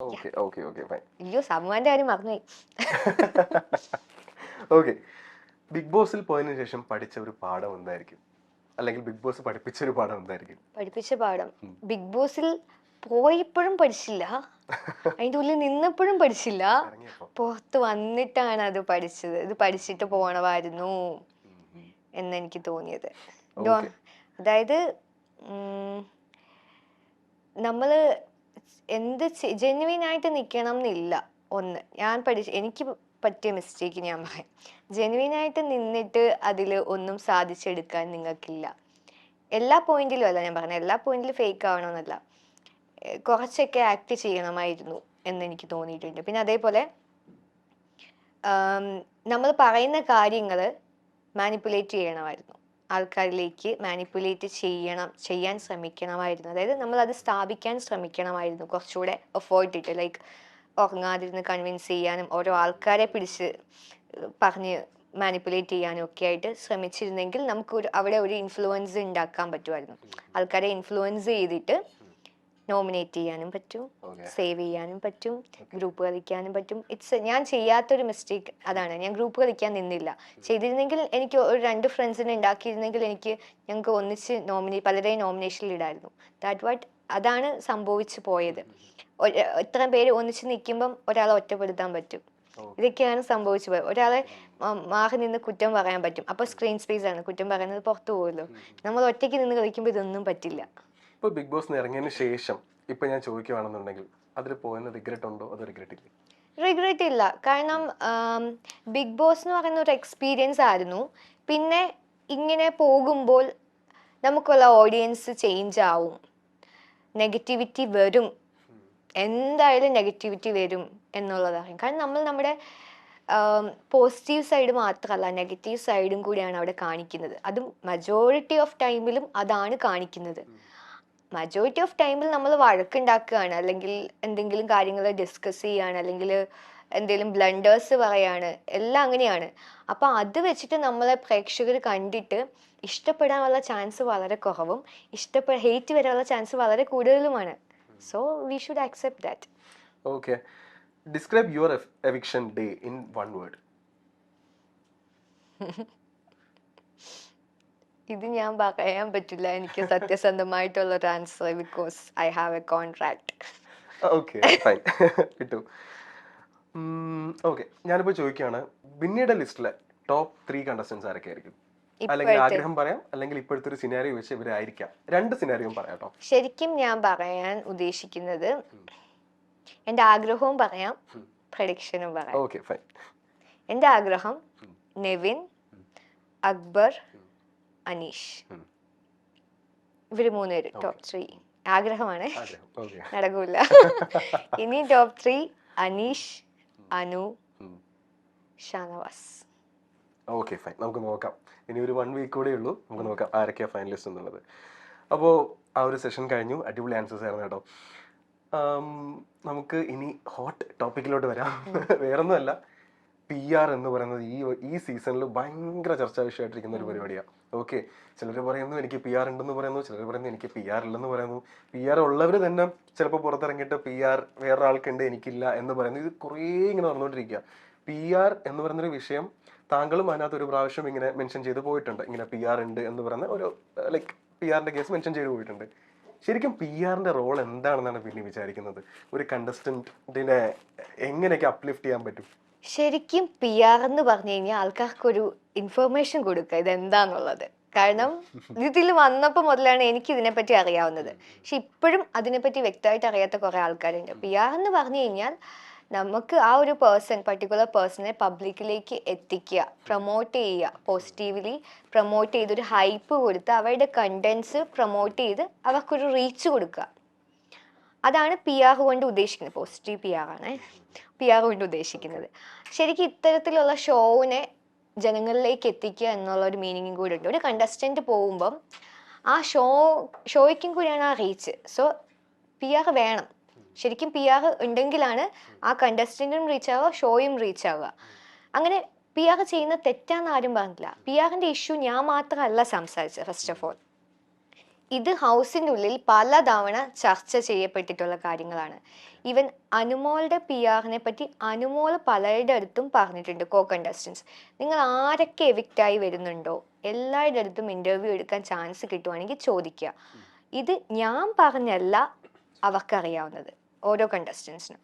Okay okay okay fine. അയ്യോ സമ്മാന്റെ കാര്യം മറന്നുപോയി. ഓക്കെ, ബിഗ് ബോസിൽ പോയതിനു ശേഷം പഠിച്ച ഒരു പാഠം എന്തായിരിക്കും, അല്ലെങ്കിൽ ബിഗ് ബോസ് പഠിപ്പിച്ച ഒരു പാഠം എന്തായിരിക്കും? പഠിപ്പിച്ച പാഠം ബിഗ് ബോസിൽ പോയപ്പോഴും പഠിച്ചില്ല, അതിന്റെ ഉള്ളിൽ നിന്നപ്പോഴും പഠിച്ചില്ല, പുറത്ത് വന്നിട്ടാണ് അത് പഠിച്ചത്. ഇത് പഠിച്ചിട്ട് പോണമായിരുന്നു എന്നെനിക്ക് തോന്നിയത്. അതായത് നമ്മള് എന്ത് ജെന്യുവിൻ ആയിട്ട് നിൽക്കണം എന്നില്ല. ഒന്ന് എനിക്ക് പറ്റിയ മിസ്റ്റേക്ക് ഞാൻ പറയാം. ജെന്യുവിൻ ആയിട്ട് നിന്നിട്ട് അതിൽ ഒന്നും സാധിച്ചെടുക്കാൻ നിങ്ങൾക്കില്ല. എല്ലാ പോയിന്റിലും അല്ല ഞാൻ പറഞ്ഞത്, എല്ലാ പോയിന്റിലും ഫേക്ക് ആവണമെന്നല്ല, കുറച്ചൊക്കെ ആക്ട് ചെയ്യണമായിരുന്നു എന്നെനിക്ക് തോന്നിയിട്ടുണ്ട്. പിന്നെ അതേപോലെ നമ്മൾ പറയുന്ന കാര്യങ്ങൾ മാനിപ്പുലേറ്റ് ചെയ്യണമായിരുന്നു, ആൾക്കാരിലേക്ക് മാനിപ്പുലേറ്റ് ചെയ്യാൻ ശ്രമിക്കണമായിരുന്നു. അതായത് നമ്മൾ അത് സ്ഥാപിക്കാൻ ശ്രമിക്കണമായിരുന്നു, കുറച്ചുകൂടെ എഫേർട്ട് ഇട്ട്, ലൈക്ക് ഉറങ്ങാതിരുന്ന് കൺവിൻസ് ചെയ്യാനും ഓരോ ആൾക്കാരെ പിടിച്ച് പറഞ്ഞ് മാനിപ്പുലേറ്റ് ചെയ്യാനും ഒക്കെ ആയിട്ട് ശ്രമിച്ചിരുന്നെങ്കിൽ നമുക്ക് അവിടെ ഒരു ഇൻഫ്ലുവൻസ് ഉണ്ടാക്കാൻ പറ്റുമായിരുന്നു. ആൾക്കാരെ ഇൻഫ്ലുവൻസ് ചെയ്തിട്ട് നോമിനേറ്റ് ചെയ്യാനും പറ്റും, സേവ് ചെയ്യാനും പറ്റും, ഗ്രൂപ്പ് കളിക്കാനും പറ്റും. ഞാൻ ചെയ്യാത്തൊരു മിസ്റ്റേക്ക് അതാണ്, ഞാൻ ഗ്രൂപ്പ് കളിക്കാൻ നിന്നില്ല. ചെയ്തിരുന്നെങ്കിൽ എനിക്ക് ഒരു 2 ഫ്രണ്ട്സിനെ ഉണ്ടാക്കിയിരുന്നെങ്കിൽ ഞങ്ങൾക്ക് ഒന്നിച്ച് പലരെയും നോമിനേഷനിൽ ഇടായിരുന്നു. അതാണ് സംഭവിച്ചു പോയത്. ഇത്ര പേര് ഒന്നിച്ച് നിൽക്കുമ്പം ഒരാളെ ഒറ്റപ്പെടുത്താൻ പറ്റും. ഇതൊക്കെയാണ് സംഭവിച്ചു പോയത്. ഒരാളെ മാറി നിന്ന് കുറ്റം പറയാൻ പറ്റും, അപ്പൊ സ്ക്രീൻ സ്പേസ് ആണ്, കുറ്റം പറയുന്നത് പുറത്തു പോകുമല്ലോ. നമ്മൾ ഒറ്റയ്ക്ക് നിന്ന് കളിക്കുമ്പോൾ ഇതൊന്നും പറ്റില്ല. ഇപ്പൊ ബിഗ് ബോസ് ഇറങ്ങിയതിന് ശേഷം ഇപ്പൊ ഞാൻ ചോദിക്കുകയാണെന്നുണ്ടെങ്കിൽ അതിൽ പോയെന്ന് റിഗ്രറ്റ് ഉണ്ടോ അതോ റിഗ്രറ്റ് ഇല്ല? റിഗ്രറ്റ് ഇല്ല. കാരണം ബിഗ് ബോസ് എന്ന് പറയുന്ന ഒരു എക്സ്പീരിയൻസ് ആയിരുന്നു. പിന്നെ ഇങ്ങനെ പോകുമ്പോൾ നമുക്കുള്ള ഓഡിയൻസ് ചേഞ്ച് ആവും, നെഗറ്റിവിറ്റി വരും, എന്തായാലും നെഗറ്റിവിറ്റി വരും എന്നുള്ളതാണ്. കാരണം നമ്മൾ നമ്മുടെ പോസിറ്റീവ് സൈഡ് മാത്രമല്ല, നെഗറ്റീവ് സൈഡും കൂടിയാണ് അവിടെ കാണിക്കുന്നത്. അതും മജോറിറ്റി ഓഫ് ടൈമിലും അതാണ് കാണിക്കുന്നത്. മജോറിറ്റി ഓഫ് ടൈമിൽ നമ്മൾ വഴക്കുണ്ടാക്കുകയാണ്, അല്ലെങ്കിൽ എന്തെങ്കിലും കാര്യങ്ങൾ ഡിസ്കസ് ചെയ്യാണ്, അല്ലെങ്കിൽ എന്തെങ്കിലും ബ്ലണ്ടേഴ്സ് പറയാണ്, എല്ലാം അങ്ങനെയാണ്. അപ്പൊ അത് വെച്ചിട്ട് നമ്മളെ പ്രേക്ഷകർ കണ്ടിട്ട് ഇഷ്ടപ്പെടാനുള്ള ചാൻസ് വളരെ കുറവും, ഹെയ്റ്റ് വരാനുള്ള ചാൻസ് വളരെ കൂടുതലുമാണ്. So we should accept that. Okay, describe your eviction day in 1 word. ഇത് ഞാൻ പറയാൻ പറ്റില്ല, എനിക്ക് സത്യസന്ധമായിട്ടുള്ള ഒരു answer, because I have a contract. Okay fine, കിട്ടും. ഓക്കെ, ഞാനിപ്പോ ചോദിക്കുകയാണ്, പിന്നീട് ലിസ്റ്റിലെ ടോപ്പ് 3 കണ്ടസ്റ്റൻസ് ആരൊക്കെ ആയിരിക്കും? അല്ലെങ്കിൽ ആഗ്രഹം പറയാം, അല്ലെങ്കിൽ ഇപ്പോഴത്തെ ഒരു സിനാരിയോ വെച്ച് ഇവരായിരിക്കാം. 2 സിനാരിയോ പറയാട്ടോ. ശരിക്കും ഞാൻ പറയാൻ ഉദ്ദേശിക്കുന്നത്, എന്റെ ആഗ്രഹവും പറയാം, പ്രഡിക്ഷനും പറയാം. Okay fine. എന്റെ ആഗ്രഹം നെവിൻ, അക്ബർ, അനീഷ്, ഇവര് 3 പേര് ടോപ്പ് 3 ആഗ്രഹമാണ്, നടക്കൂല. ഇനി top 3 Aneesh, Anu, Shanavas. Okay fine, നമുക്ക് നോക്കാം. ഇനി ഒരു 1 വീക്ക് കൂടെ ഉള്ളൂ, നമുക്ക് നോക്കാം ആരൊക്കെയാ ഫൈനലിസ്റ്റ് എന്നുള്ളത്. അപ്പോൾ ആ ഒരു സെഷൻ കഴിഞ്ഞു, അടിപൊളി ആൻസേഴ്സ് ആയിരുന്നു കേട്ടോ. നമുക്ക് ഇനി ഹോട്ട് ടോപ്പിക്കിലോട്ട് വരാം. വേറൊന്നുമല്ല, PR എന്ന് പറയുന്നത് ഈ സീസണിൽ ഭയങ്കര ചർച്ചാ വിഷയമായിട്ടിരിക്കുന്ന ഒരു പരിപാടിയാണ്. ഓക്കെ, ചിലർ പറയുന്നു എനിക്ക് PR ഉണ്ടെന്ന് പറയുന്നു, ചിലർ പറയുന്നു എനിക്ക് PR ഇല്ലെന്ന് പറയുന്നു. PR ഉള്ളവർ തന്നെ ചിലപ്പോൾ പുറത്തിറങ്ങിയിട്ട് PR വേറൊരാൾക്കുണ്ട് എനിക്കില്ല എന്ന് പറയുന്നു. ഇത് കുറേ ഇങ്ങനെ നടന്നുകൊണ്ടിരിക്കുക. PR എന്ന് പറയുന്നൊരു വിഷയം താങ്കളും അതിനകത്ത് ഒരു പ്രാവശ്യം ഇങ്ങനെ മെൻഷൻ ചെയ്ത് പോയിട്ടുണ്ട്, ഇങ്ങനെ PR ഉണ്ട് എന്ന് പറയുന്ന ഒരു ലൈക്ക് PR കേസ് മെൻഷൻ ചെയ്ത് പോയിട്ടുണ്ട്. ശരിക്കും PR റോൾ എന്താണെന്നാണ് പിന്നെ വിചാരിക്കുന്നത്? ഒരു കണ്ടസ്റ്റന്റിനെ എങ്ങനെയൊക്കെ അപ്ലിഫ്റ്റ് ചെയ്യാൻ പറ്റും? ശരിക്കും PR എന്ന് പറഞ്ഞു കഴിഞ്ഞാൽ ആൾക്കാർക്കൊരു ഇൻഫർമേഷൻ കൊടുക്കുക ഇതെന്താന്നുള്ളത്. കാരണം ഇതിൽ വന്നപ്പോൾ മുതലാണ് എനിക്ക് ഇതിനെപ്പറ്റി അറിയാവുന്നത്. പക്ഷെ ഇപ്പോഴും അതിനെപ്പറ്റി വ്യക്തമായിട്ട് അറിയാത്ത കുറെ ആൾക്കാരുണ്ട്. PR എന്ന് പറഞ്ഞു കഴിഞ്ഞാൽ നമുക്ക് ആ ഒരു പർട്ടിക്കുലർ പേഴ്സണെ പബ്ലിക്കിലേക്ക് എത്തിക്കുക, പ്രൊമോട്ട് ചെയ്യുക, പോസിറ്റീവ്ലി പ്രൊമോട്ട് ചെയ്ത് ഒരു ഹൈപ്പ് കൊടുത്ത് അവരുടെ കണ്ടന്റ്സ് പ്രൊമോട്ട് ചെയ്ത് അവർക്കൊരു റീച്ച് കൊടുക്കുക. അതാണ് PR കൊണ്ട് ഉദ്ദേശിക്കുന്നത്. പോസിറ്റീവ് PR ആണ് PR കൊണ്ട് ഉദ്ദേശിക്കുന്നത്. ശരിക്കും ഇത്തരത്തിലുള്ള ഷോവിനെ ജനങ്ങളിലേക്ക് എത്തിക്കുക എന്നുള്ള ഒരു മീനിങ്ങും കൂടെ ഉണ്ട്. ഒരു കണ്ടസ്റ്റന്റ് പോകുമ്പം ആ ഷോയ്ക്കും കൂടിയാണ് ആ റീച്ച്. സോ PR വേണം. ശരിക്കും PR ഉണ്ടെങ്കിലാണ് ആ കണ്ടസ്റ്റന്റും റീച്ച് ആവുക, ഷോയും റീച്ച് ആവുക. അങ്ങനെ PR ചെയ്യുന്ന തെറ്റാന്ന് ആരും പറഞ്ഞില്ല. PR ഇഷ്യൂ ഞാൻ മാത്രമല്ല സംസാരിച്ചത്. ഫസ്റ്റ് ഓഫ് ഓൾ ഇത് ഹൗസിൻ്റെ ഉള്ളിൽ പലതവണ ചർച്ച ചെയ്യപ്പെട്ടിട്ടുള്ള കാര്യങ്ങളാണ്. ഈവൻ അനുമോളുടെ പി ആറിനെ പറ്റി അനുമോൾ പലരുടെ അടുത്തും പറഞ്ഞിട്ടുണ്ട്. കോ കണ്ടസ്റ്റൻസ്, നിങ്ങൾ ആരൊക്കെ എവിക്റ്റായി വരുന്നുണ്ടോ എല്ലാവരുടെ അടുത്തും ഇൻ്റർവ്യൂ എടുക്കാൻ ചാൻസ് കിട്ടുവാണെങ്കിൽ ചോദിക്കുക. ഇത് ഞാൻ പറഞ്ഞല്ല അവർക്കറിയാവുന്നത്, ഓരോ കണ്ടസ്റ്റൻസിനും.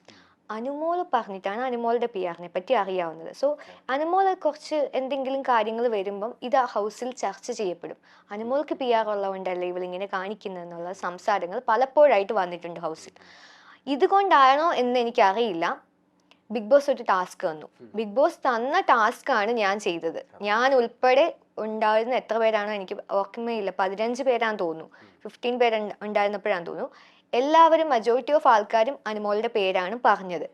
അനുമോൾ പറഞ്ഞിട്ടാണ് അനുമോളുടെ പി ആറിനെ പറ്റി അറിയാവുന്നത്. സോ അനുമോളെ കുറച്ച് എന്തെങ്കിലും കാര്യങ്ങൾ വരുമ്പം ഇത് ആ ഹൗസിൽ ചർച്ച ചെയ്യപ്പെടും. അനുമോൾക്ക് പി ആർ ഉള്ളതുകൊണ്ടല്ലേ ഇവളിങ്ങനെ കാണിക്കുന്നതെന്നുള്ള സംസാരങ്ങൾ പലപ്പോഴായിട്ട് വന്നിട്ടുണ്ട് ഹൗസിൽ. ഇതുകൊണ്ടാണോ എന്ന് എനിക്കറിയില്ല. ബിഗ് ബോസ് ഒരു ടാസ്ക് തന്നു. ബിഗ് ബോസ് തന്ന ടാസ്ക് ആണ് ഞാൻ ചെയ്തത്. ഞാൻ ഉൾപ്പെടെ ഉണ്ടായിരുന്ന എത്ര പേരാണോ എനിക്ക് ഓർമ്മയില്ല, 15 പേരാന്ന് തോന്നുന്നു, 15 പേര് ഉണ്ടായിരുന്നപ്പോഴാന്ന് തോന്നുന്നു. എല്ലാവരും മെജോറിറ്റി ഓഫ് ആൾക്കാരും അനുമോളുടെ പേരാണ് പറഞ്ഞത്,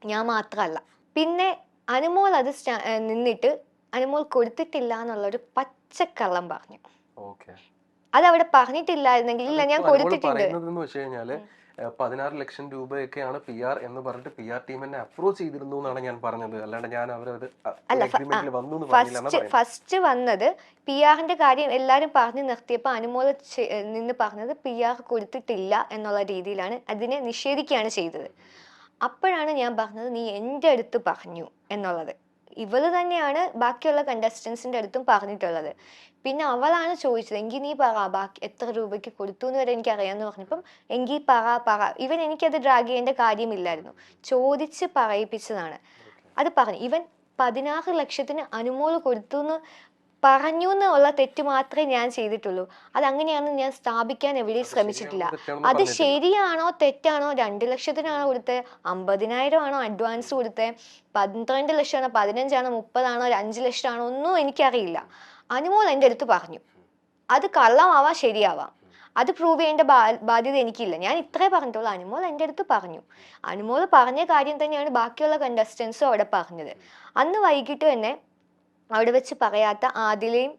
ഞാൻ മാത്രമല്ല. പിന്നെ അനുമോൾ അത് നിന്നിട്ട് അനുമോൾ കൊടുത്തിട്ടില്ല എന്നുള്ളൊരു പച്ചക്കള്ളം പറഞ്ഞു. അതവിടെ പറഞ്ഞിട്ടില്ലായിരുന്നെങ്കിൽ ഇല്ല ഞാൻ കൊടുത്തിട്ടുണ്ട്. 16 ലക്ഷം രൂപയൊക്കെയാണ് പി ആർ എന്ന് പറഞ്ഞിട്ട് പി ആർ ടീം എന്നെ അപ്രോച്ച് ചെയ്തിരുന്നു എന്നാണ് ഞാൻ പറഞ്ഞത്. അല്ലാണ്ട് ഞാൻ ഫസ്റ്റ് വന്നത് പി ആറിന്റെ കാര്യം എല്ലാരും പറഞ്ഞു നിർത്തിയപ്പോൾ അനുമോൾ നിന്ന് പറഞ്ഞത് പി ആർ കൊടുത്തിട്ടില്ല എന്നുള്ള രീതിയിലാണ് അതിനെ നിഷേധിക്കുകയാണ് ചെയ്തത്. അപ്പോഴാണ് ഞാൻ പറഞ്ഞത് നീ എൻ്റെ അടുത്ത് പറഞ്ഞു എന്നുള്ളത്. ഇവള് തന്നെയാണ് ബാക്കിയുള്ള കണ്ടസ്റ്റൻസിന്റെ അടുത്തും പറഞ്ഞിട്ടുള്ളത്. പിന്നെ അവളാണ് ചോദിച്ചത് എങ്കിൽ നീ പറ ബാക്കി എത്ര രൂപയ്ക്ക് കൊടുത്തു എന്ന് വരെ എനിക്ക് അറിയാമെന്ന് പറഞ്ഞപ്പം എങ്കിൽ പറ. ഇവൻ എനിക്കത് ഡ്രാഗ് ചെയ്യേണ്ട കാര്യമില്ലായിരുന്നു, ചോദിച്ച് പറയിപ്പിച്ചതാണ്. അത് പറഞ്ഞു. ഇവൻ 16 ലക്ഷത്തിന് അനുമോൾ കൊടുത്തു എന്ന് പറഞ്ഞു എന്നുള്ള തെറ്റ് മാത്രമേ ഞാൻ ചെയ്തിട്ടുള്ളൂ. അതങ്ങനെയാണെന്ന് ഞാൻ സ്ഥാപിക്കാൻ എവിടെയും ശ്രമിച്ചിട്ടില്ല. അത് ശരിയാണോ തെറ്റാണോ, 2 ലക്ഷത്തിനാണോ കൊടുത്തത്, 50,000 ആണോ അഡ്വാൻസ് കൊടുത്തത്, 12 ലക്ഷമാണോ 15 ആണോ 30 ആണോ 5 ലക്ഷമാണോ ഒന്നും എനിക്കറിയില്ല. അനുമോൾ എൻ്റെ അടുത്ത് പറഞ്ഞു. അത് കള്ളമാവാം ശരിയാവാം, അത് പ്രൂവ് ചെയ്യേണ്ട ബാധ്യത എനിക്കില്ല. ഞാൻ ഇത്രേ പറഞ്ഞിട്ടുള്ളൂ, അനുമോൾ എൻ്റെ അടുത്ത് പറഞ്ഞു. അനുമോൾ പറഞ്ഞ കാര്യം തന്നെയാണ് ബാക്കിയുള്ള കണ്ടസ്റ്റൻസും അവിടെ പറഞ്ഞത്. അന്ന് വൈകിട്ട് തന്നെ അവിടെ വെച്ച് പറയാത്ത ആദിലയും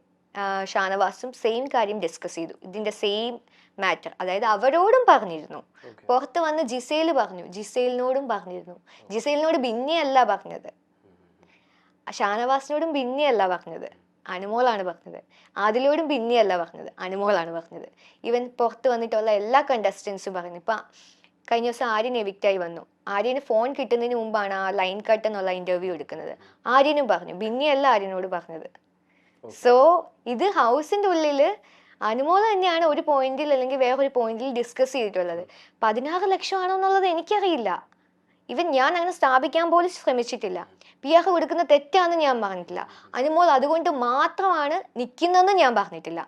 ഷാനവാസും സെയിം കാര്യം ഡിസ്കസ് ചെയ്തു, ഇതിന്റെ സെയിം മാറ്റർ. അതായത് അവരോടും പറഞ്ഞിരുന്നു, പുറത്ത് വന്ന് ജിസേൽ പറഞ്ഞു, ജിസേലിനോടും പറഞ്ഞിരുന്നു. ജിസേലിനോട് ബിന്നിയല്ല പറഞ്ഞത്, ഷാനവാസിനോടും ബിന്നിയല്ല പറഞ്ഞത്, അനുമോളാണ് പറഞ്ഞത്. ആദിലോടും ബിന്നിയല്ല പറഞ്ഞത്, അനുമോളാണ് പറഞ്ഞത്. ഇവൻ പുറത്ത് വന്നിട്ടുള്ള എല്ലാ കണ്ടസ്റ്റൻസും പറഞ്ഞു. ഇപ്പൊ കഴിഞ്ഞ ദിവസം ആര്യൻ എവിക്റ്റായി വന്നു. ആര്യന് ഫോൺ കിട്ടുന്നതിന് മുമ്പാണ് ആ ലൈൻ കട്ട് എന്നുള്ള ഇന്റർവ്യൂ എടുക്കുന്നത്. ആര്യനും പറഞ്ഞു, ബിന്നിയല്ല ആര്യനോട് പറഞ്ഞത്. സോ ഇത് ഹൗസിന്റെ ഉള്ളില് അനുമോൾ തന്നെയാണ് ഒരു പോയിന്റിൽ അല്ലെങ്കിൽ വേറൊരു പോയിന്റിൽ ഡിസ്കസ് ചെയ്തിട്ടുള്ളത്. 16 ലക്ഷമാണോ എന്നുള്ളത് എനിക്കറിയില്ല. ഇവൻ ഞാൻ അങ്ങനെ സ്ഥാപിക്കാൻ പോലും ശ്രമിച്ചിട്ടില്ല. പി ആർ കൊടുക്കുന്ന തെറ്റാന്ന് ഞാൻ പറഞ്ഞിട്ടില്ല. അനുമോൾ അതുകൊണ്ട് മാത്രമാണ് നിൽക്കുന്നതെന്ന് ഞാൻ പറഞ്ഞിട്ടില്ല.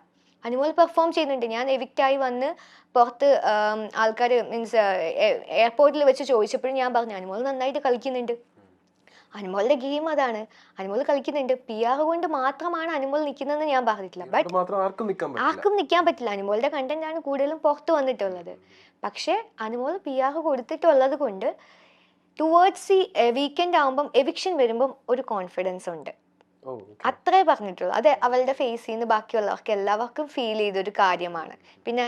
അനുമോൾ പെർഫോം ചെയ്യുന്നുണ്ട്. ഞാൻ എവിക്റ്റായി വന്ന് പുറത്ത് ആൾക്കാർ മീൻസ് എയർപോർട്ടിൽ വെച്ച് ചോദിച്ചപ്പോഴും ഞാൻ പറഞ്ഞു അനുമോൾ നന്നായിട്ട് കളിക്കുന്നുണ്ട്, അനുമോളുടെ ഗെയിം അതാണ്, അനുമോൾ കളിക്കുന്നുണ്ട്. പി ആർ കൊണ്ട് മാത്രമാണ് അനുമോൾ നിൽക്കുന്നതെന്ന് ഞാൻ പറഞ്ഞിട്ടില്ല. ബട്ട് ആർക്കും നിൽക്കാൻ പറ്റില്ല. അനുമോളുടെ കണ്ടന്റ് ആണ് കൂടുതലും പുറത്ത് വന്നിട്ടുള്ളത്. പക്ഷെ അനുമോൾ പി ആർ കൊടുത്തിട്ടുള്ളത് കൊണ്ട് ടുവേർഡ്സ് ഈ വീക്കെൻഡ് ആകുമ്പം എവിക്ഷൻ വരുമ്പം ഒരു കോൺഫിഡൻസ് ഉണ്ട്, അത്രേ പറഞ്ഞിട്ടുള്ളൂ. അത് അവളുടെ ഫേസിൽ നിന്ന് ബാക്കിയുള്ളവർക്ക് എല്ലാവർക്കും ഫീൽ ചെയ്തൊരു കാര്യമാണ്. പിന്നെ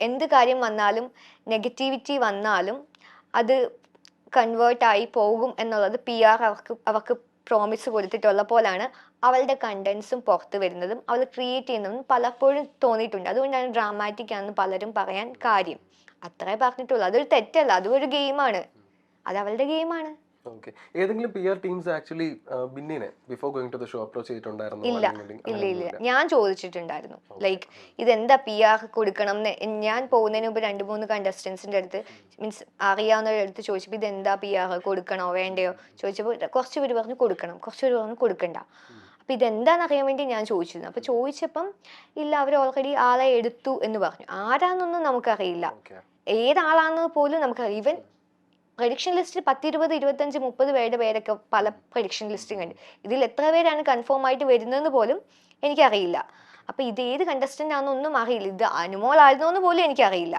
എന്ത് കാര്യം വന്നാലും നെഗറ്റിവിറ്റി വന്നാലും അത് കൺവേർട്ടായി പോകും എന്നുള്ളത് പി ആർ അവർക്ക് പ്രോമിസ് കൊടുത്തിട്ടുള്ള പോലാണ് അവളുടെ കണ്ടന്റ്സും പുറത്ത് വരുന്നതും അവൾ ക്രിയേറ്റ് ചെയ്യുന്നതും പലപ്പോഴും തോന്നിയിട്ടുണ്ട്. അതുകൊണ്ടാണ് ഡ്രാമാറ്റിക് ആണെന്ന് പലരും പറയാൻ കാര്യം. അത്രേ പറഞ്ഞിട്ടുള്ളൂ. അതൊരു തെറ്റല്ല, അതും ഒരു ഗെയിമാണ്, അത് അവളുടെ ഗെയിമാണ്. ഏതെങ്കിലും PR ടീംസ് ആക്ച്വലി ബിന്നിനെ before going to the show approach ചെയ്തിട്ടുണ്ടായിരുന്നു? ഇല്ല ഞാൻ ചോദിച്ചിട്ടുണ്ടായിരുന്നു, ലൈക്ക് ഇതെന്താ PR കൊടുക്കണം എന്ന്. ഞാൻ പോകുന്നതിന് മുമ്പ് 2-3 കണ്ടസ്റ്റൻസിന്റെ അടുത്ത് മീൻസ് അറിയാവുന്നവരുടെ അടുത്ത് ചോദിച്ചപ്പോൾ ഇതെന്താ PR കൊടുക്കണോ വേണ്ടയോ ചോദിച്ചപ്പോൾ കുറച്ച് പേര് പറഞ്ഞു കൊടുക്കണം, കുറച്ച് പേര് പറഞ്ഞു കൊടുക്കണ്ട. അപ്പൊ ഇതെന്താന്ന് അറിയാൻ വേണ്ടി ഞാൻ ചോദിച്ചിരുന്നു. അപ്പൊ ചോദിച്ചപ്പം ഇല്ല അവർ ഓൾറെഡി ആളെ എടുത്തു എന്ന് പറഞ്ഞു. ആരാന്നൊന്നും നമുക്കറിയില്ല, ഏതാളാന്ന് പോലും നമുക്കറിയാം. ഈവൻ പ്രഡിക്ഷൻ ലിസ്റ്റിൽ 10, 20, 25, 30 പേരുടെ പേരൊക്കെ പല പ്രഡിക്ഷൻ ലിസ്റ്റും കണ്ടു. ഇതിൽ എത്ര പേരാണ് കൺഫേം ആയിട്ട് വരുന്നതെന്ന് പോലും എനിക്കറിയില്ല. അപ്പൊ ഇത് ഏത് കണ്ടസ്റ്റന്റ് ആണെന്നൊന്നും അറിയില്ല. ഇത് അനുമോൾ ആയിരുന്നോന്ന് പോലും എനിക്കറിയില്ല.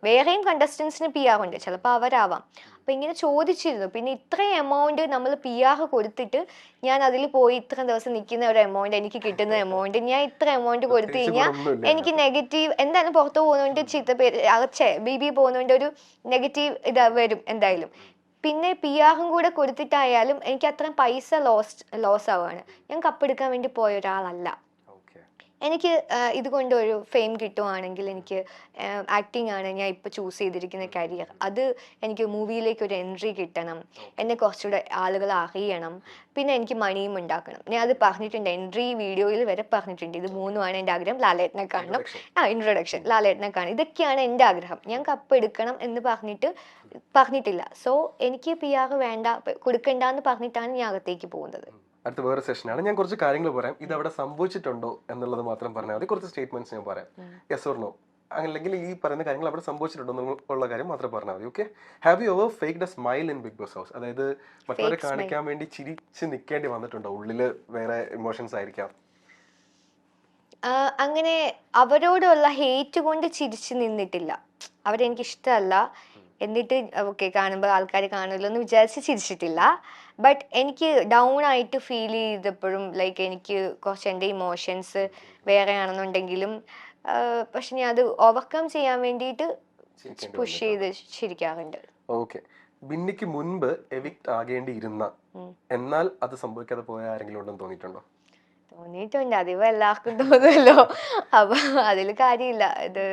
വേറെയും കണ്ടസ്റ്റൻസിന് PR ഉണ്ട്, ചിലപ്പോൾ അവരാവാം. അപ്പൊ ഇങ്ങനെ ചോദിച്ചിരുന്നു. പിന്നെ ഇത്രയും എമൗണ്ട് നമ്മൾ PR കൊടുത്തിട്ട് ഞാൻ അതിൽ പോയി ഇത്ര ദിവസം നിൽക്കുന്ന ഒരു എമൗണ്ട്, എനിക്ക് കിട്ടുന്ന എമൗണ്ട്, ഞാൻ ഇത്ര എമൗണ്ട് കൊടുത്തു കഴിഞ്ഞാൽ എനിക്ക് നെഗറ്റീവ് എന്തായാലും പുറത്ത് പോകുന്നതുകൊണ്ട് ചീത്ത പേര് BB പോകുന്നതുകൊണ്ട് ഒരു നെഗറ്റീവ് ഇതാ വരും എന്തായാലും. പിന്നെ PR കൂടെ കൊടുത്തിട്ടായാലും എനിക്ക് അത്രയും പൈസ ലോസ് ആവുകയാണ്. ഞാൻ കപ്പെടുക്കാൻ വേണ്ടി പോയ ഒരാളല്ല. എനിക്ക് ഇതുകൊണ്ട് ഒരു ഫെയിം കിട്ടുവാണെങ്കിൽ എനിക്ക് ആക്ടിങ് ആണ് ഞാൻ ഇപ്പോൾ ചൂസ് ചെയ്തിരിക്കുന്ന കരിയർ. അത് എനിക്ക് മൂവിയിലേക്ക് ഒരു എൻട്രി കിട്ടണം, എന്നെ കുറച്ചുകൂടെ ആളുകൾ അറിയണം, പിന്നെ എനിക്ക് മണിയും ഉണ്ടാക്കണം. ഞാൻ അത് പറഞ്ഞിട്ടുണ്ട്, എൻട്രി വീഡിയോയിൽ വരെ പറഞ്ഞിട്ടുണ്ട്. ഇത് മൂന്നുമാണ് എൻ്റെ ആഗ്രഹം. ലാലേട്ടനെ കാണണം, ഇൻട്രൊഡക്ഷൻ ലാലേട്ടനെ കാണണം, ഇതൊക്കെയാണ് എൻ്റെ ആഗ്രഹം. ഞാൻ കപ്പ് എടുക്കണം എന്ന് പറഞ്ഞിട്ടില്ല. സോ എനിക്ക് PR വേണ്ട, കൊടുക്കണ്ടെന്ന് പറഞ്ഞിട്ടാണ് ഞാൻ അകത്തേക്ക് പോകുന്നത്. അടുത്ത വേറെ സെഷനാണ്. ഞാൻ കുറച്ച് കാര്യങ്ങൾ പറയാം. ഇത് അവിടെ സംഭവിച്ചിട്ടുണ്ടോ എന്നുള്ളത് മാത്രം പറഞ്ഞാൽ മതി. കുറച്ച് സ്റ്റേറ്റ്മെന്റ്സ് ഞാൻ പറയാം. യെസ് ഓർ നോ, അല്ലെങ്കിൽ ഈ പറയുന്ന കാര്യങ്ങൾ അവിടെ സംഭവിച്ചിട്ടുണ്ടോ എന്നുള്ള കാര്യം മാത്രം പറഞ്ഞാൽ മതി. Okay. Have you ever faked a smile in Bigg Boss house? അതായത് മറ്റവരെ കാണിക്കാൻ വേണ്ടി ചിരിച്ച് നിൽക്കേണ്ടി വന്നിട്ടുണ്ടോ? ഉള്ളില് വേറെ ഇമോഷൻസ് ആയിരിക്കാം. അങ്ങനെ അവരോടുള്ള ഹേറ്റ് കൊണ്ട് ചിരിച്ചു നിന്നിട്ടില്ല. അവരെനിക്ക് ഇഷ്ടമല്ല എന്നിട്ട് ഓക്കെ കാണുമ്പോൾ ആൾക്കാർ കാണുമല്ലോ എന്ന് വിചാരിച്ച് ചിരിച്ചിട്ടില്ല. ബട്ട് എനിക്ക് ഡൗൺ ആയിട്ട് ഫീൽ ചെയ്തപ്പോഴും ലൈക്ക് എനിക്ക് കുറച്ച് എൻ്റെ ഇമോഷൻസ് വേറെ ആണെന്നുണ്ടെങ്കിലും പക്ഷെ ഞാൻ അത് ഓവർകം ചെയ്യാൻ വേണ്ടിയിട്ട് പുഷ് ചെയ്ത് ചിരിക്കാറുണ്ട്. ഓക്കെ. ബിന്നിക്ക് മുൻപ് എവിക്ട് ആകേണ്ടിയിരുന്ന എന്നാൽ അത് സംഭവിക്കാതെ പോയ ആരെങ്കിലും ഉണ്ടെന്ന് തോന്നിയിട്ടുണ്ടോ? തോന്നിയിട്ടുണ്ട്. അതിപ്പോ എല്ലാവർക്കും തോന്നുമല്ലോ. അപ്പൊ അതില് കാര്യമില്ല, ഇത്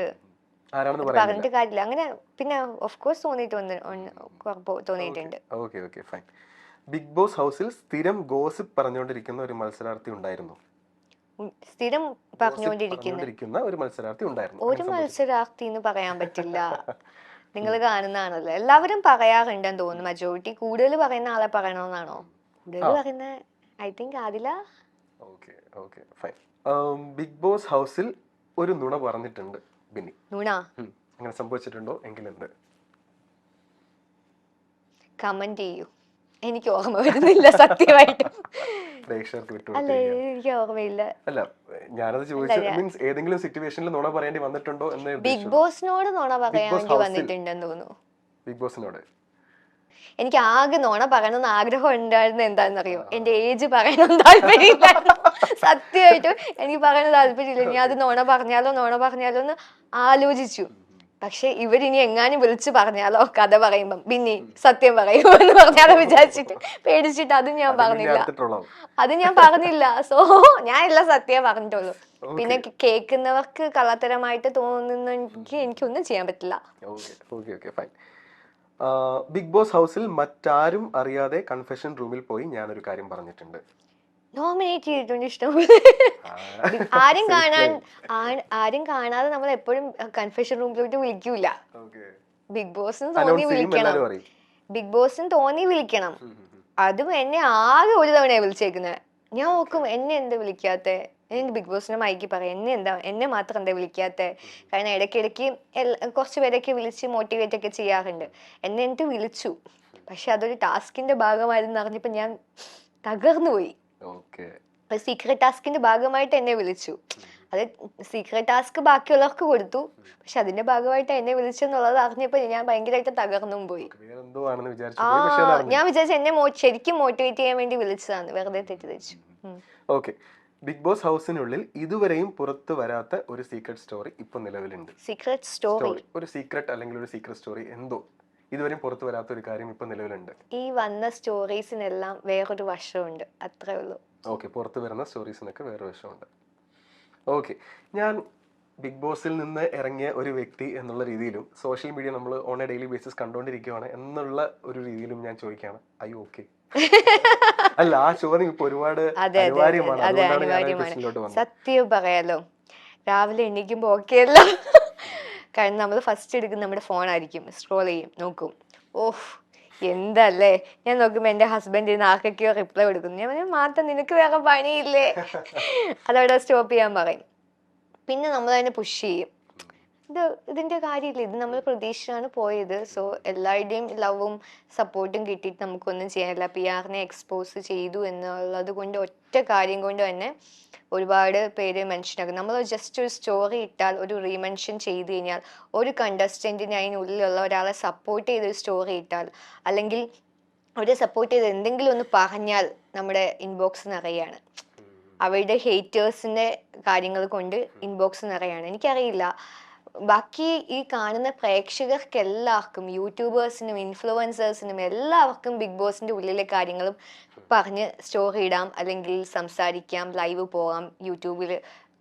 പറഞ്ഞിട്ട് കാര്യമില്ല. അങ്ങനെ പിന്നെ ഓഫ് കോഴ്സ് തോന്നിയിട്ടുണ്ട്. Okay okay fine. Bigg Boss ഹൗസിൽ സ്ഥിരം ഗോസിപ്പ് പറഞ്ഞുകൊണ്ടിരിക്കുന്ന ഒരു മത്സരാർത്ഥി ഉണ്ടായിരുന്നു. സ്ഥിരം പറഞ്ഞുകൊണ്ടിരിക്കുന്ന ഒരു മത്സരാർത്ഥി ഉണ്ടായിരുന്നു. ഒരു മത്സരാർത്ഥി എന്ന് പറയാൻ പറ്റില്ല. നിങ്ങൾ കാണുന്നതാണല്ലോ, എല്ലാവരും പറയാറുണ്ടെന്ന് തോന്നുന്നു. മജോറിറ്റി കൂടുതൽ പറയുന്ന ആളെ പറയണമെന്നാണോ? കൂടുതൽ പറയുന്ന I think Adila. Okay okay fine. Bigg Boss ഹൗസിൽ ഒരു നുണ പറഞ്ഞിട്ടുണ്ട് ബിന്നി. നുണ അങ്ങനെ സംഭവിച്ചിട്ടുണ്ടോ? എങ്കിലുണ്ട്. കമന്റ് ചെയ്യൂ. എനിക്ക് ഓർമ്മ വരുന്നില്ല സത്യമായിട്ടും. പ്രേക്ഷകർക്ക് വിട്ടു. അല്ല എനിക്ക് ഓർമ്മയില്ല. അല്ല ഞാനത് ചോദിച്ചത് മീൻസ് ഏതെങ്കിലും സിറ്റുവേഷനിൽ നുണ പറയേണ്ടി വന്നിട്ടുണ്ടോ എന്ന്. ബിഗ് ബോസിനോട് നുണ പറയാണ്ടി വന്നിട്ടുണ്ടെന്ന് തോന്നുന്നു. ബിഗ് ബോസിനോട് എനിക്ക് ആകെ നുണ പറയണമെന്ന് ആഗ്രഹം ഉണ്ടായിരുന്നത് എന്താണെന്നറിയോ? എന്റെ ഏജ് പറയണമെന്ന് താല്പര്യമില്ല. സത്യമായിട്ടും എനിക്ക് പറയാൻ താല്പര്യമില്ല. ഞാൻ അത് നുണ പറഞ്ഞാലോ എന്ന് ആലോചിച്ചു. പക്ഷെ ഇവരിനി എങ്ങാനും വിളിച്ചു പറഞ്ഞാലോ കഥ പറയുമ്പം പിന്നെ സത്യം പറയുമോ എന്ന് പറഞ്ഞാലോ വിചാരിച്ചിട്ട് പേടിച്ചിട്ട് അത് ഞാൻ പറഞ്ഞില്ല. സോ ഞാൻ എല്ലാം സത്യം പറഞ്ഞിട്ടുള്ളൂ. പിന്നെ കേൾക്കുന്നവർക്ക് കള്ളത്തരമായിട്ട് തോന്നുന്നെങ്കിൽ എനിക്കൊന്നും ചെയ്യാൻ പറ്റില്ല. ബിഗ് ബോസ് ഹൗസിൽ മറ്റാരും അറിയാതെ കൺഫെഷൻ റൂമിൽ പോയി ഞാനൊരു കാര്യം പറഞ്ഞിട്ടുണ്ട്. നോമിനേറ്റ് ചെയ്തിട്ടുണ്ട് ഇഷ്ടം. ആരും കാണാതെ നമ്മൾ എപ്പോഴും കൺഫെഷൻ റൂമിലോട്ട് വിളിക്കൂല. ബിഗ് ബോസിന് തോന്നി വിളിക്കണം. അതും എന്നെ ആകെ ഒരു തവണയാണ് വിളിച്ചേക്കുന്നത്. ഞാൻ നോക്കും എന്നെ എന്താ വിളിക്കാത്തെ, എന്നെ ബിഗ് ബോസിന്റെ മൈക്ക് പറയാം എന്നെ മാത്രം എന്താ വിളിക്കാത്തെ. കാരണം ഇടയ്ക്കിടയ്ക്ക് കുറച്ച് പേരൊക്കെ വിളിച്ച് മോട്ടിവേറ്റ് ഒക്കെ ചെയ്യാറുണ്ട്. എന്നിട്ട് വിളിച്ചു. പക്ഷെ അതൊരു ടാസ്കിന്റെ ഭാഗമായിരുന്നു അറിഞ്ഞപ്പോ ഞാൻ തകർന്നു പോയി. സീക്രട്ട് ടാസ്കിന്റെ ഭാഗമായിട്ട് എന്നെ വിളിച്ചു. അത് സീക്രട്ട് ടാസ്ക് ബാക്കിയുള്ളവർക്ക് കൊടുത്തു. പക്ഷെ അതിന്റെ ഭാഗമായിട്ട് എന്നെ വിളിച്ചെന്നുള്ളത് അറിഞ്ഞപ്പോ ഞാൻ ഭയങ്കരമായിട്ട് തകർന്നും പോയി. ഞാൻ വിചാരിച്ചു എന്നെ ശരിക്കും മോട്ടിവേറ്റ് ചെയ്യാൻ വേണ്ടി വിളിച്ചതാണ്, വെറുതെ തെറ്റിദ്ധരിച്ചു. ഓക്കെ. ബിഗ് ബോസ് ഹൗസിനുള്ളിൽ ഇതുവരെയും പുറത്തു വരാത്ത ഒരു സീക്രട്ട് സ്റ്റോറി ഇപ്പൊ നിലവിലുണ്ട്. സീക്രട്ട് സ്റ്റോറി, ഒരു സീക്രട്ട് അല്ലെങ്കിൽ ഒരു സീക്രട്ട് സ്റ്റോറി എന്തോ ഇതുവരെയും പുറത്തു വരാത്ത ഒരു കാര്യം ഇപ്പൊ നിലവിലുണ്ട്. ഈ വന്ന സ്റ്റോറീസിനെല്ലാം വേറൊരു വശമുണ്ട്, അത്രേ ഉള്ളൂ. ഓക്കെ. പുറത്തു വരുന്ന സ്റ്റോറീസിനൊക്കെ വേറെ വശമുണ്ട്. ഓക്കെ. ഞാൻ ബിഗ് ബോസിൽ നിന്ന് ഇറങ്ങിയ ഒരു വ്യക്തി എന്നുള്ള രീതിയിലും സോഷ്യൽ മീഡിയ നമ്മൾ ഓൺ എ ഡെയിലി ബേസിസ് കണ്ടുകൊണ്ടിരിക്കുകയാണ് എന്നുള്ള ഒരു രീതിയിലും ഞാൻ ചോദിക്കുകയാണ്, ഐ ഓക്കെ? അല്ല, ആ ചോദ്യം ഇപ്പൊ ഒരുപാട് അനിവാര്യമാണ്. സത്യം പറയാലോ, രാവിലെ എണീക്കുമ്പോ ഓക്കെയല്ലോ. കാരണം നമ്മൾ ഫസ്റ്റ് എടുക്കുന്ന നമ്മുടെ ഫോണായിരിക്കും, സ്ക്രോൾ ചെയ്യും, നോക്കും. ഓഹ് എന്തല്ലേ, ഞാൻ നോക്കുമ്പോ എന്റെ ഹസ്ബൻഡ് ആർക്കൊക്കെയോ റിപ്ലൈ കൊടുക്കുന്നു. ഞാൻ മാത്രം നിനക്ക് വേറെ പണിയില്ലേ, അതവിടെ സ്റ്റോപ്പ് ചെയ്യാൻ പറയും. പിന്നെ നമ്മൾ അതിനെ പുഷ് ചെയ്യും. ഇതിന്റെ കാര്യമില്ല, ഇത് നമ്മൾ പ്രതീക്ഷിച്ചാണ് പോയത്. സോ എല്ലാവരുടെയും ലവും സപ്പോർട്ടും കിട്ടിയിട്ട് നമുക്കൊന്നും ചെയ്യാനില്ല. PR-നെ എക്സ്പോസ് ചെയ്തു എന്നുള്ളത് കൊണ്ട് ഒറ്റ കാര്യം കൊണ്ട് തന്നെ ഒരുപാട് പേര് മെൻഷൻ ആക്കും. നമ്മൾ ജസ്റ്റ് ഒരു സ്റ്റോറി ഇട്ടാൽ, ഒരു റീമെൻഷൻ ചെയ്ത് കഴിഞ്ഞാൽ, ഒരു കണ്ടസ്റ്റന്റിന് അതിനുള്ളിലുള്ള ഒരാളെ സപ്പോർട്ട് ചെയ്തൊരു സ്റ്റോറി ഇട്ടാൽ, അല്ലെങ്കിൽ അവരെ സപ്പോർട്ട് ചെയ്ത് എന്തെങ്കിലും ഒന്ന് പറഞ്ഞാൽ നമ്മുടെ ഇൻബോക്സ് നിറയാണ്. അവരുടെ ഹേറ്റേഴ്സിന്റെ കാര്യങ്ങൾ കൊണ്ട് ഇൻബോക്സ് നിറയാണ്. എനിക്കറിയില്ല, ബാക്കി ഈ കാണുന്ന പ്രേക്ഷകർക്ക് എല്ലാവർക്കും, യൂട്യൂബേഴ്സിനും ഇൻഫ്ലുവൻസേഴ്സിനും എല്ലാവർക്കും ബിഗ് ബോസിന്റെ ഉള്ളിലെ കാര്യങ്ങളും പറഞ്ഞ് സ്റ്റോറി ഇടാം, അല്ലെങ്കിൽ സംസാരിക്കാം, ലൈവ് പോകാം, യൂട്യൂബിൽ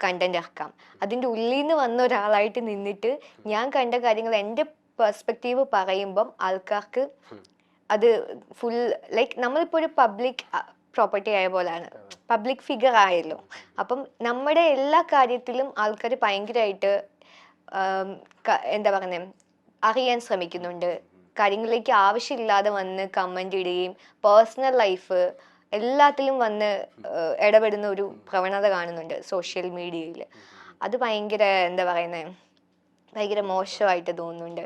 കണ്ടന്റ് ഇറക്കാം. അതിൻ്റെ ഉള്ളിൽ നിന്ന് വന്ന ഒരാളായിട്ട് നിന്നിട്ട് ഞാൻ കണ്ട കാര്യങ്ങൾ എൻ്റെ പെർസ്പെക്റ്റീവ് പറയുമ്പം ആൾക്കാർക്ക് അത് ഫുൾ ലൈക്ക് നമ്മളിപ്പോൾ ഒരു പബ്ലിക് പ്രോപ്പർട്ടി ആയ പോലെയാണ്, പബ്ലിക് ഫിഗർ ആയല്ലോ. അപ്പം നമ്മുടെ എല്ലാ കാര്യത്തിലും ആൾക്കാർ ഭയങ്കരമായിട്ട് എന്താ പറയുന്നത് അറിയാൻ ശ്രമിക്കുന്നുണ്ട്. കാര്യങ്ങളിലേക്ക് ആവശ്യമില്ലാതെ വന്ന് കമൻ്റ് ഇടുകയും പേഴ്സണൽ ലൈഫ് എല്ലാത്തിലും വന്ന് ഇടപെടുന്ന ഒരു പ്രവണത കാണുന്നുണ്ട് സോഷ്യൽ മീഡിയയിൽ. അത് ഭയങ്കര എന്താ പറയുന്നത് ഭയങ്കര മോശമായിട്ട് തോന്നുന്നുണ്ട്.